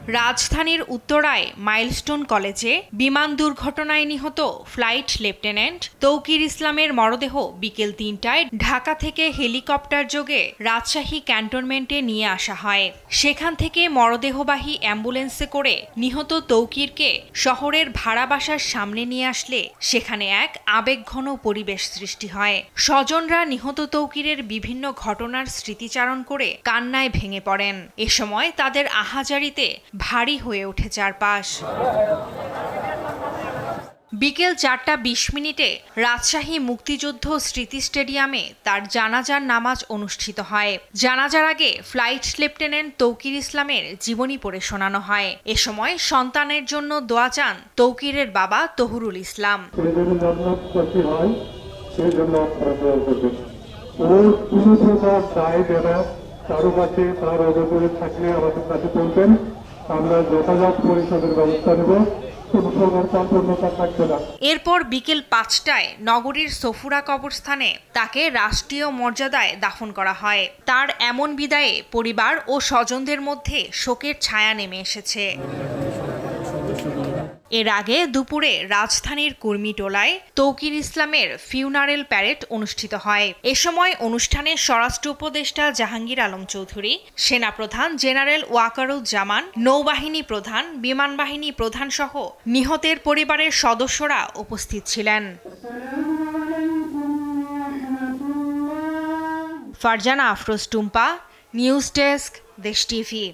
রাজধানীর উত্তরায় মাইলস্টোন কলেজে বিমান দুর্ঘটনায় নিহত ফ্লাইট লেফটেন্যান্ট তৌকির ইসলামের মরদেহ বিকেল ৩টায় ঢাকা থেকে হেলিকপ্টার যোগে রাজশাহী ক্যান্টনমেন্টে নিয়ে আসা হয়। সেখান থেকে মরদেহবাহী অ্যাম্বুলেন্সে করে নিহত তৌকিরকে শহরের ভাড়া বাসার সামনে নিয়ে আসলে সেখানে এক আবেগঘন পরিবেশ সৃষ্টি হয়। স্বজনরা নিহত তৌকিরের বিভিন্ন ঘটনার স্মৃতিচারণ করে কান্নায় ভেঙে পড়েন। এ সময় তাদের আহাজারিতে ভারী হয়ে ওঠে চারপাশ। বিকেল ৪টা ২০ রাজশাহী মুক্তিযুদ্ধ স্মৃতি স্টেডিয়ামে তার জানাজার নামাজ অনুষ্ঠিত হয়। জানাজার আগে ফ্লাইট লেফটেন্যান্ট তৌকির ইসলামের জীবনী পড়ে শোনানো হয়। এ সময় সন্তানের জন্য দোয়া চান তৌকিরের বাবা তহুরুল ইসলাম। কারো কাছে তার অবদান থাকলে আমাদের কাছে বলবেন, আমরা যথাযথ পরিষদের ব্যবস্থা নেব। এরপর বিকেল ৫টায় নগরীর সফুরা কবরস্থানে তাকে রাষ্ট্রীয় মর্যাদায় দাফন করা হয়। তার এমন বিদায়ে পরিবার ও স্বজনদের মধ্যে শোকের ছায়া নেমে এসেছে। এর আগে দুপুরে রাজধানীর কুর্মিটোলায় তৌকির ইসলামের ফিউনারেল প্যারেড অনুষ্ঠিত হয়। এ সময় অনুষ্ঠানে স্বরাষ্ট্র উপদেষ্টা জাহাঙ্গীর আলম চৌধুরী, সেনাপ্রধান জেনারেল ওয়াকারুজ্জামান, নৌবাহিনী প্রধান, বিমান বাহিনী প্রধান সহ নিহতের পরিবারের সদস্যরা উপস্থিত ছিলেন। ফারজানা আফরোজ টুম্পা, নিউজ ডেস্ক, দেশ টিভি।